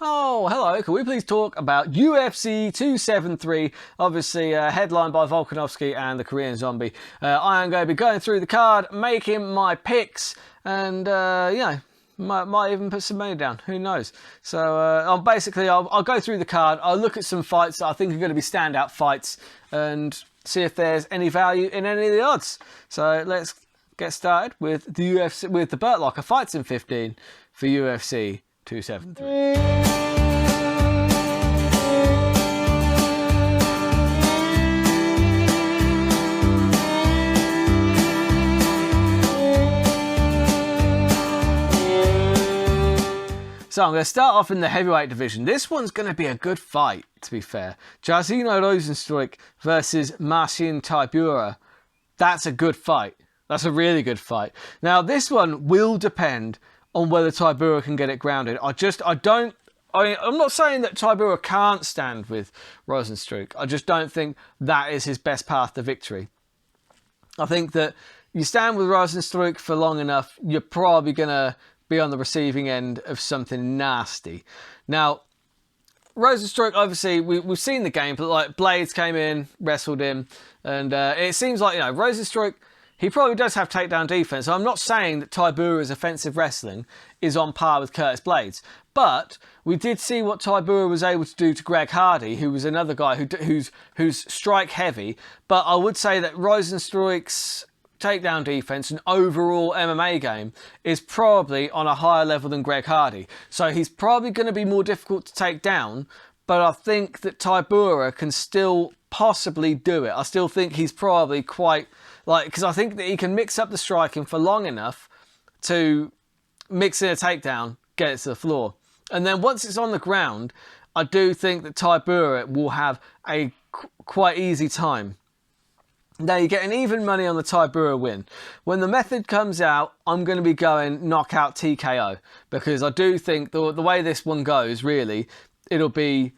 Oh, hello. Can we please talk about UFC 273? Obviously, headlined by Volkanovski and the Korean Zombie. I am going to be going through the card, making my picks, and, might even put some money down. Who knows? So, I'll go through the card. I'll look at some fights that I think are going to be standout fights and see if there's any value in any of the odds. So, let's get started with the UFC, with the Burt Locker fights in 15 for UFC 273. So I'm going to start off in the heavyweight division. This one's going to be a good fight, to be fair. Jairzinho Rozenstruik versus Marcin Tybura. That's a good fight. That's a really good fight. Now, this one will depend on whether Tybura can get it grounded. I'm not saying that Tybura can't stand with Rozenstruik. I just don't think that is his best path to victory. I think that you stand with Rozenstruik for long enough, you're probably going to be on the receiving end of something nasty. Now, Rozenstruik, obviously, we've seen the game, but like Blades came in, wrestled him, and it seems like, Rozenstruik, he probably does have takedown defense. I'm not saying that Tybura's offensive wrestling is on par with Curtis Blades, but we did see what Tybura was able to do to Greg Hardy, who was another guy who's strike heavy. But I would say that Rozenstruik's takedown defense and overall MMA game is probably on a higher level than Greg Hardy. So he's probably going to be more difficult to take down, but I think that Tybura can still possibly do it. I still think he's probably quite, because I think that he can mix up the striking for long enough to mix in a takedown, get it to the floor. And then once it's on the ground, I do think that Tybura will have a quite easy time. Now, you're getting even money on the Tybura win. When the method comes out, I'm going to be going knockout TKO, because I do think the way this one goes, really, it'll be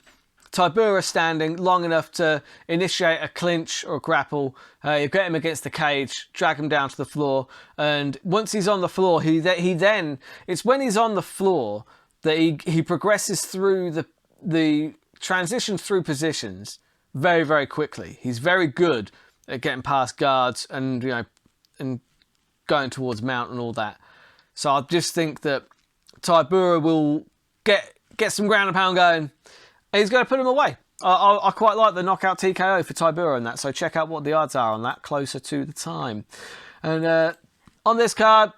Tybura standing long enough to initiate a clinch or a grapple. You get him against the cage, drag him down to the floor, and once he's on the floor, it's when he's on the floor that he progresses through the transitions through positions very, very quickly. He's very good at getting past guards and and going towards mount and all that. So I just think that Tybura will get some ground and pound going. And he's going to put him away. I quite like the knockout TKO for Tybura and that. So check out what the odds are on that closer to the time. And on this card,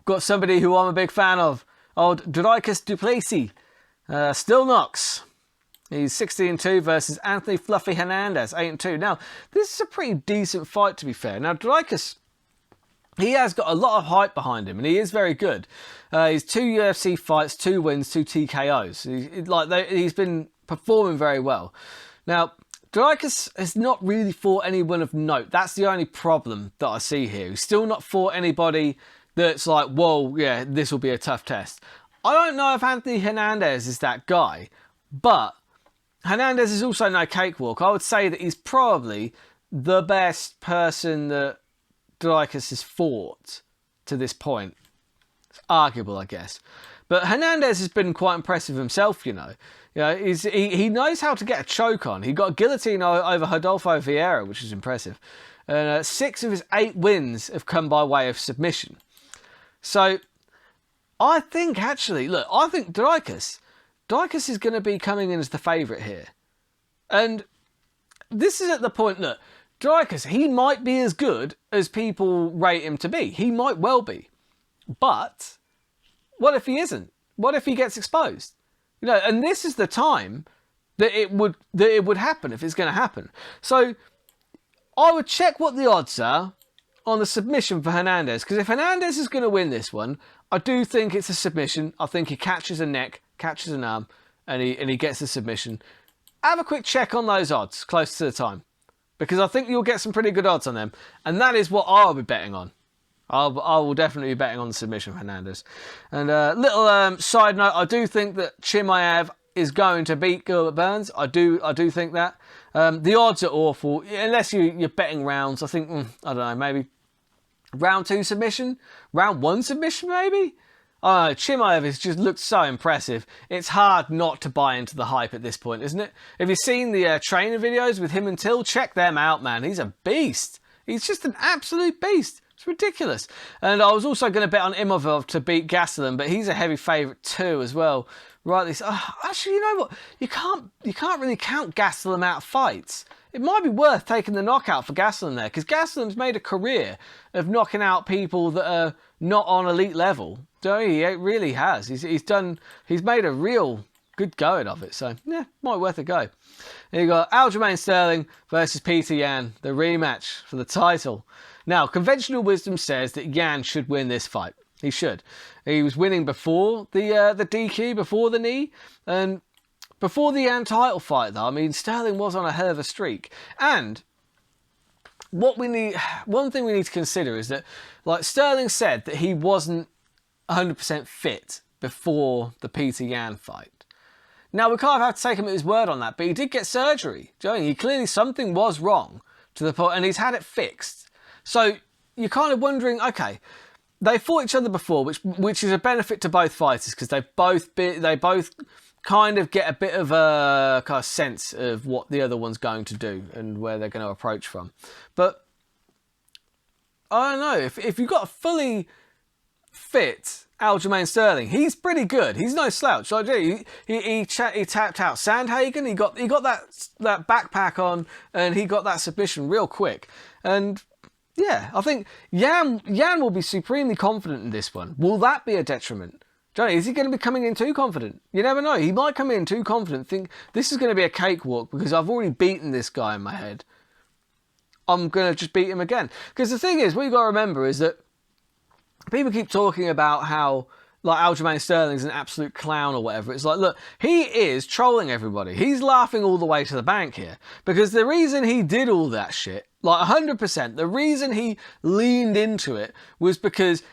got somebody who I'm a big fan of, old Dricus du Plessis. Still knocks. He's 16-2 versus Anthony Fluffy Hernandez, 8-2. Now, this is a pretty decent fight, to be fair. Now, Dricus, he has got a lot of hype behind him, and he is very good. He's 2 UFC fights, 2 wins, 2 TKOs. He's been performing very well. Now, Dricus has not really fought anyone of note. That's the only problem that I see here. He's still not fought anybody that's like, whoa, yeah, this will be a tough test. I don't know if Anthony Hernandez is that guy, but Hernandez is also no cakewalk. I would say that he's probably the best person that Dricus has fought to this point. It's arguable, I guess. But Hernandez has been quite impressive himself, he knows how to get a choke on. He got a guillotine over Rodolfo Vieira, which is impressive. And 6 of his 8 wins have come by way of submission. So I think Dricus is going to be coming in as the favourite here. And this is at the point that Dricus, he might be as good as people rate him to be. He might well be. But what if he isn't? What if he gets exposed? And this is the time that it would happen, if it's going to happen. So I would check what the odds are on the submission for Hernandez, because if Hernandez is going to win this one, I do think it's a submission. I think he catches a neck, catches an arm, and he gets the submission. Have a quick check on those odds close to the time, because I think you'll get some pretty good odds on them, and that is what I'll be betting on. I will definitely be betting on the submission for Hernandez. And little side note, I do think that Chimaev is going to beat Gilbert Burns. I do think that. The odds are awful unless you're betting rounds. I think I don't know, maybe round 2 submission, round 1 submission, maybe. I don't know, Chimaev has just looked so impressive. It's hard not to buy into the hype at this point, isn't it? Have you seen the training videos with him and Till? Check them out, man. He's a beast. He's just an absolute beast. It's ridiculous. And I was also going to bet on Imavov to beat Gastelum, but he's a heavy favourite too as well. Right, actually, you know what? You can't really count Gastelum out of fights. It might be worth taking the knockout for Gastelum there, because Gastelum's made a career of knocking out people that are not on elite level. So he really has. He's made a real good going of it. So yeah, might be worth a go. Then you got Aljamain Sterling versus Peter Yan, the rematch for the title. Now, conventional wisdom says that Yan should win this fight. He should. He was winning before the DQ, before the knee, and before the Yan title fight, though. I mean, Sterling was on a hell of a streak. And one thing we need to consider is that, like, Sterling said that he wasn't 100% fit before the Peter Yan fight. Now, we kind of have to take him at his word on that, but he did get surgery. Do you know what I mean? Clearly something was wrong to the point, and he's had it fixed. So you're kind of wondering, okay, they fought each other before, which is a benefit to both fighters, because they both kind of get a bit of a kind of sense of what the other one's going to do and where they're going to approach from. But I don't know, if you've got a fully fit Aljamain Sterling, he's pretty good. He's no slouch. Like, he tapped out Sandhagen. He got that backpack on, and he got that submission real quick. And yeah, I think Yan will be supremely confident in this one. Will that be a detriment? Johnny, is he going to be coming in too confident? You never know. He might come in too confident, think this is going to be a cakewalk because I've already beaten this guy in my head. I'm going to just beat him again. Because the thing is, what you've got to remember is that people keep talking about how, like, Aljamain Sterling's an absolute clown or whatever. It's like, look, he is trolling everybody. He's laughing all the way to the bank here. Because the reason he did all that shit, like 100%, the reason he leaned into it was because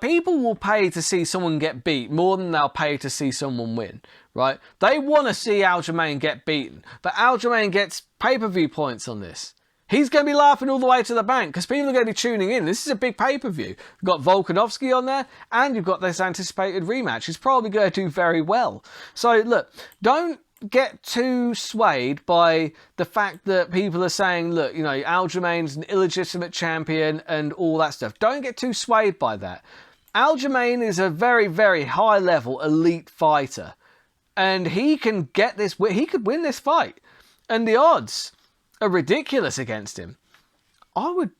people will pay to see someone get beat more than they'll pay to see someone win, right? They want to see Aljamain get beaten, but Aljamain gets pay-per-view points on this. He's going to be laughing all the way to the bank because people are going to be tuning in. This is a big pay-per-view. You've got Volkanovski on there, and you've got this anticipated rematch. He's probably going to do very well. So, look, don't get too swayed by the fact that people are saying, look, you know, Aljamain's an illegitimate champion and all that stuff. Don't get too swayed by that. Aljamain is a very, very high-level elite fighter, and he can get this. He could win this fight, and the odds are ridiculous against him. I would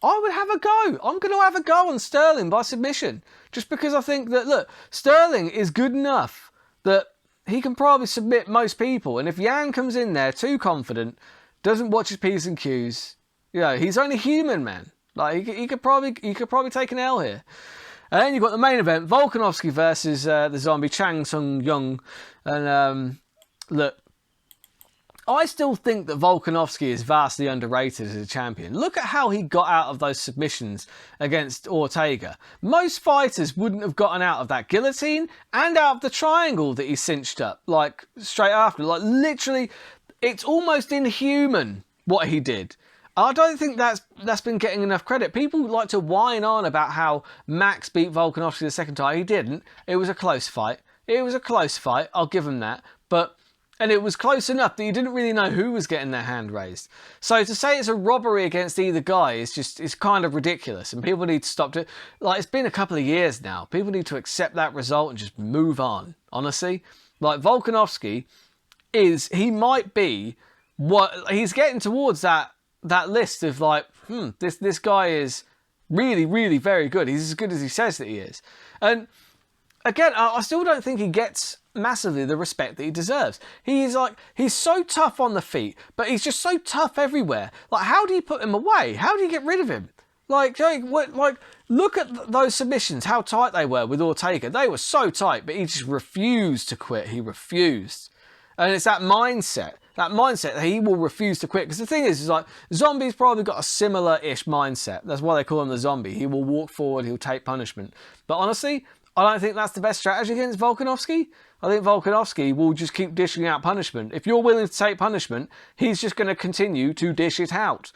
have a go. I'm going to have a go on Sterling by submission, just because I think that, look, Sterling is good enough that he can probably submit most people, and if Yan comes in there too confident, doesn't watch his P's and Q's, you know, he's only human, man. Like, he could probably take an L here. And then you've got the main event, Volkanovski versus the zombie Chang Sung Young. And look, I still think that Volkanovski is vastly underrated as a champion. Look at how he got out of those submissions against Ortega. Most fighters wouldn't have gotten out of that guillotine and out of the triangle that he cinched up, like, straight after. Like, literally, it's almost inhuman what he did. I don't think that's been getting enough credit. People like to whine on about how Max beat Volkanovski the second time. He didn't. It was a close fight. I'll give him that. And it was close enough that you didn't really know who was getting their hand raised. So to say it's a robbery against either guy is kind of ridiculous, and people need to stop it. Like, it's been a couple of years now. People need to accept that result and just move on. Honestly, like, Volkanovski he might be what he's getting towards that list of, like, this guy is really, really very good. He's as good as he says that he is. And again, I still don't think he gets massively the respect that he deserves. He's so tough on the feet, but he's just so tough everywhere. Like, how do you put him away? How do you get rid of him? Like, look at those submissions, how tight they were with Ortega. They were so tight, but he just refused to quit. He refused. And it's that mindset that he will refuse to quit. Because the thing is like, Zombie's probably got a similar-ish mindset. That's why they call him the Zombie. He will walk forward, he'll take punishment. But honestly, I don't think that's the best strategy against Volkanovski. I think Volkanovski will just keep dishing out punishment. If you're willing to take punishment, he's just going to continue to dish it out.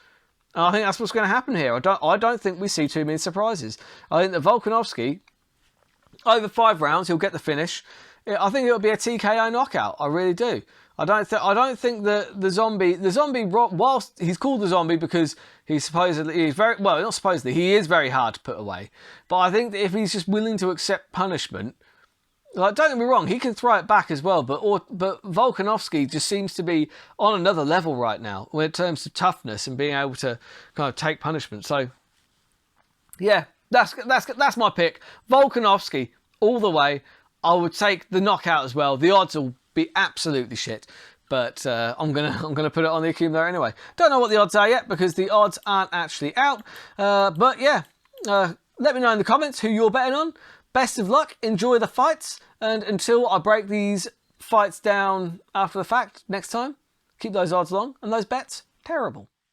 And I think that's what's going to happen here. I don't think we see too many surprises. I think that Volkanovski over 5 rounds, he'll get the finish. I think it'll be a TKO knockout. I really do. I don't think that the zombie, whilst he's called the zombie because he's very, well, not supposedly, he is very hard to put away. But I think that if he's just willing to accept punishment, like, don't get me wrong, he can throw it back as well, but Volkanovski just seems to be on another level right now in terms of toughness and being able to kind of take punishment. So, yeah, that's my pick. Volkanovski all the way. I would take the knockout as well. The odds will be absolutely shit, but I'm gonna put it on the accumulator anyway. Don't know what the odds are yet because the odds aren't actually out. But yeah, let me know in the comments who you're betting on. Best of luck, enjoy the fights, and until I break these fights down after the fact next time, keep those odds long and those bets terrible.